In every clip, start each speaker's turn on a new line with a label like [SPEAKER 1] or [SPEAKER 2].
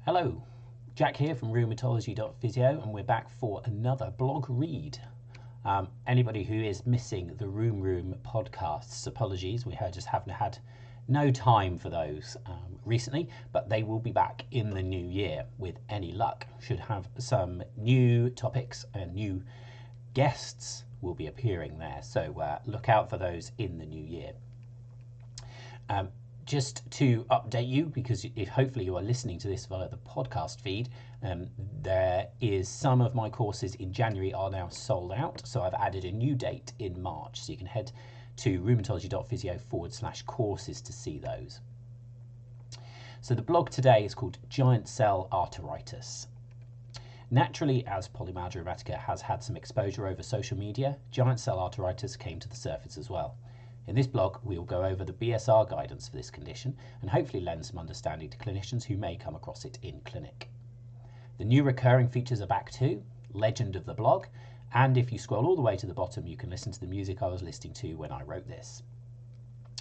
[SPEAKER 1] Hello, Jack here from rheumatology.physio, and we're back for another blog read. Anybody who is missing the Room podcasts, apologies, we just haven't had no time for those recently, but they will be back in the new year with any luck. Should have some new topics and new guests will be appearing there, so look out for those in the new year. Just to update you, because if hopefully you are listening to this via the podcast feed, there is some of my courses in January are now sold out, so I've added a new date in March, so you can head to rheumatology.physio/courses to see those. So the blog today is called Giant Cell Arteritis. Naturally, as polymyalgia rheumatica has had some exposure over social media, giant cell arteritis came to the surface as well. In this blog, we will go over the BSR guidance for this condition and hopefully lend some understanding to clinicians who may come across it in clinic. The new recurring features are back too, legend of the blog, and if you scroll all the way to the bottom, you can listen to the music I was listening to when I wrote this.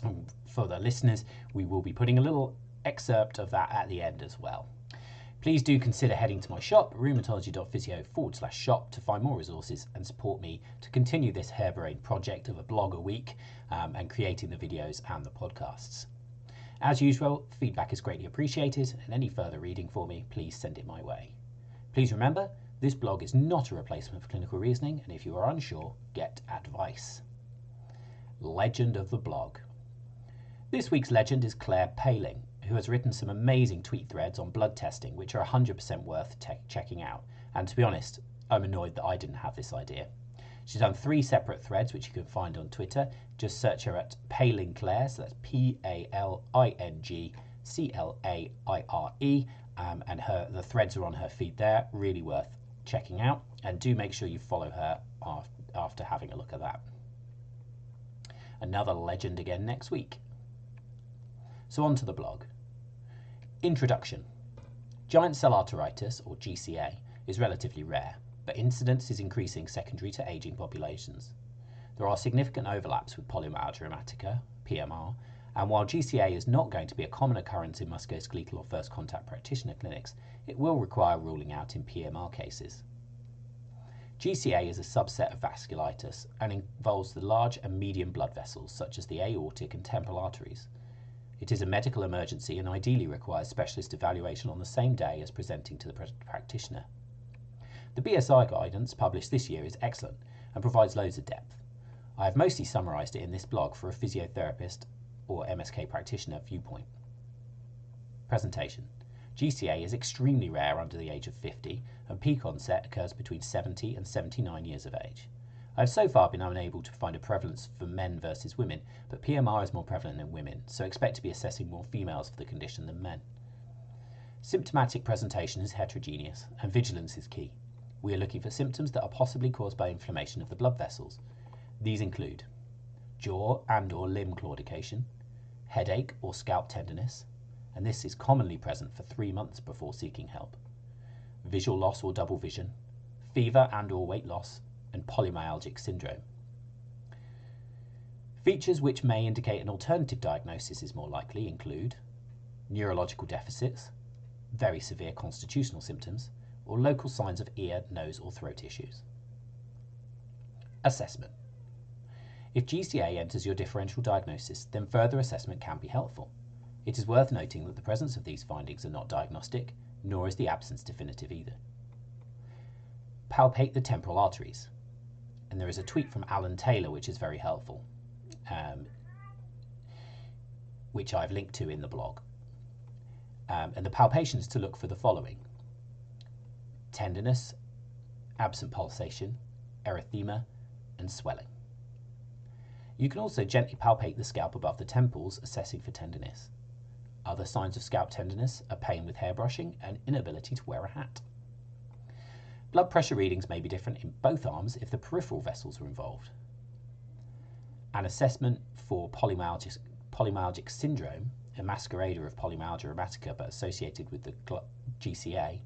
[SPEAKER 1] And for the listeners, we will be putting a little excerpt of that at the end as well. Please do consider heading to my shop, rheumatology.physio/shop, to find more resources and support me to continue this harebrained project of a blog a week and creating the videos and the podcasts. As usual, feedback is greatly appreciated, and any further reading for me, please send it my way. Please remember, this blog is not a replacement for clinical reasoning, and if you are unsure, get advice. Legend of the blog. This week's legend is Claire Paling, who has written some amazing tweet threads on blood testing, which are 100% worth checking out. And to be honest, I'm annoyed that I didn't have this idea. She's done 3 separate threads, which you can find on Twitter. Just search her at Paling Claire, so that's PALINGCLAIRE, and the threads are on her feed there, really worth checking out. And do make sure you follow her after having a look at that. Another legend again next week. So on to the blog. Introduction. Giant cell arteritis, or GCA, is relatively rare, but incidence is increasing secondary to ageing populations. There are significant overlaps with polymyalgia rheumatica, PMR, and while GCA is not going to be a common occurrence in musculoskeletal or first contact practitioner clinics, it will require ruling out in PMR cases. GCA is a subset of vasculitis and involves the large and medium blood vessels such as the aortic and temporal arteries. It is a medical emergency and ideally requires specialist evaluation on the same day as presenting to the practitioner. The BSI guidance published this year is excellent and provides loads of depth. I have mostly summarised it in this blog for a physiotherapist or MSK practitioner viewpoint. Presentation. GCA is extremely rare under the age of 50 and peak onset occurs between 70 and 79 years of age. I have so far been unable to find a prevalence for men versus women, but PMR is more prevalent in women, so expect to be assessing more females for the condition than men. Symptomatic presentation is heterogeneous, and vigilance is key. We are looking for symptoms that are possibly caused by inflammation of the blood vessels. These include jaw and/or limb claudication, headache or scalp tenderness, and this is commonly present for 3 months before seeking help, visual loss or double vision, fever and/or weight loss, and polymyalgic syndrome. Features which may indicate an alternative diagnosis is more likely include neurological deficits, very severe constitutional symptoms, or local signs of ear, nose, or throat issues. Assessment. If GCA enters your differential diagnosis, then further assessment can be helpful. It is worth noting that the presence of these findings are not diagnostic, nor is the absence definitive either. Palpate the temporal arteries. And there is a tweet from Alan Taylor which is very helpful, which I've linked to in the blog. And the palpations to look for the following: tenderness, absent pulsation, erythema, and swelling. You can also gently palpate the scalp above the temples, assessing for tenderness. Other signs of scalp tenderness are pain with hair brushing and inability to wear a hat. Blood pressure readings may be different in both arms if the peripheral vessels are involved. An assessment for polymyalgic syndrome, a masquerader of polymyalgia rheumatica but associated with the GCA,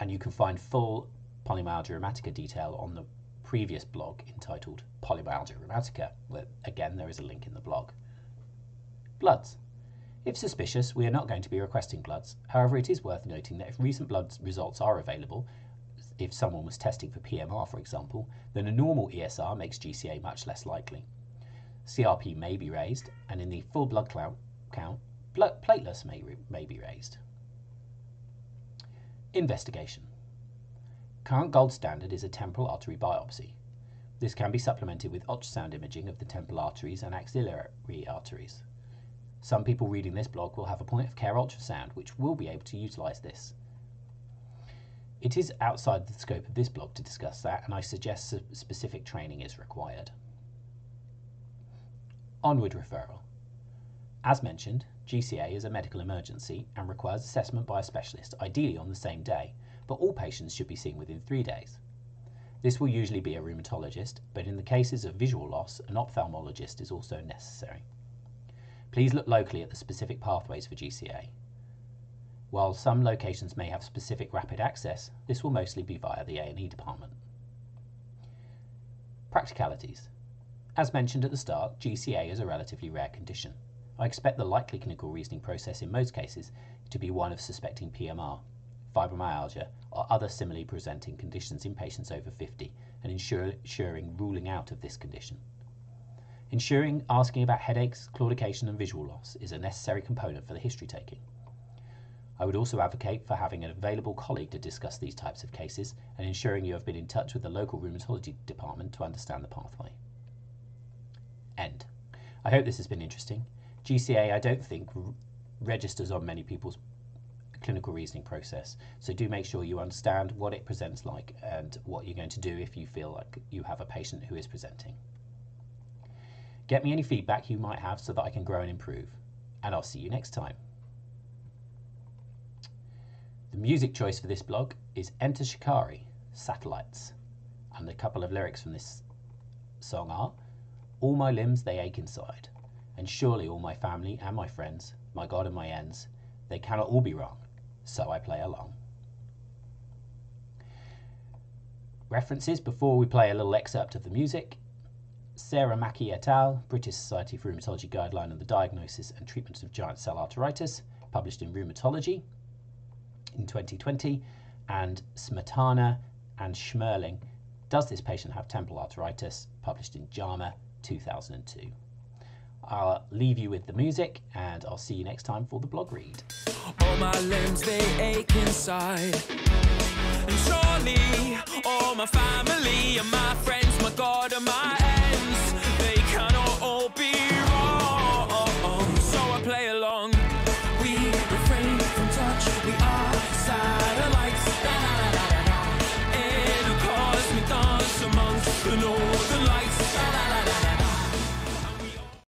[SPEAKER 1] and you can find full polymyalgia rheumatica detail on the previous blog entitled Polymyalgia rheumatica, where again there is a link in the blog. Bloods. If suspicious, we are not going to be requesting bloods. However, it is worth noting that if recent blood results are available, if someone was testing for PMR, for example, then a normal ESR makes GCA much less likely. CRP may be raised, and in the full blood count, platelets may be raised. Investigation. Current gold standard is a temporal artery biopsy. This can be supplemented with ultrasound imaging of the temporal arteries and axillary arteries. Some people reading this blog will have a point of care ultrasound, which will be able to utilise this. It is outside the scope of this blog to discuss that, and I suggest specific training is required. Onward referral. As mentioned, GCA is a medical emergency and requires assessment by a specialist, ideally on the same day, but all patients should be seen within 3 days. This will usually be a rheumatologist, but in the cases of visual loss, an ophthalmologist is also necessary. Please look locally at the specific pathways for GCA. While some locations may have specific rapid access, this will mostly be via the A&E department. Practicalities. As mentioned at the start, GCA is a relatively rare condition. I expect the likely clinical reasoning process in most cases to be one of suspecting PMR, fibromyalgia, or other similarly presenting conditions in patients over 50, and ensuring ruling out of this condition. Ensuring asking about headaches, claudication and visual loss is a necessary component for the history taking. I would also advocate for having an available colleague to discuss these types of cases and ensuring you have been in touch with the local rheumatology department to understand the pathway. End. I hope this has been interesting. GCA, I don't think, registers on many people's clinical reasoning process, so do make sure you understand what it presents like and what you're going to do if you feel like you have a patient who is presenting. Get me any feedback you might have so that I can grow and improve, and I'll see you next time. The music choice for this blog is Enter Shikari, Satellites, and a couple of lyrics from this song are: all my limbs they ache inside, and surely all my family and my friends, my God and my ends, they cannot all be wrong, so I play along. References before we play a little excerpt of the music: Sarah Mackey et al., British Society for Rheumatology Guideline on the Diagnosis and Treatment of Giant Cell Arteritis, published in Rheumatology in 2020, and Smetana and Schmerling, Does This Patient Have Temporal Arteritis?, published in JAMA 2002. I'll leave you with the music, and I'll see you next time for the blog read.
[SPEAKER 2] All my limbs, they ache inside, and surely all my family and my friends, my God and my ends, they cannot all be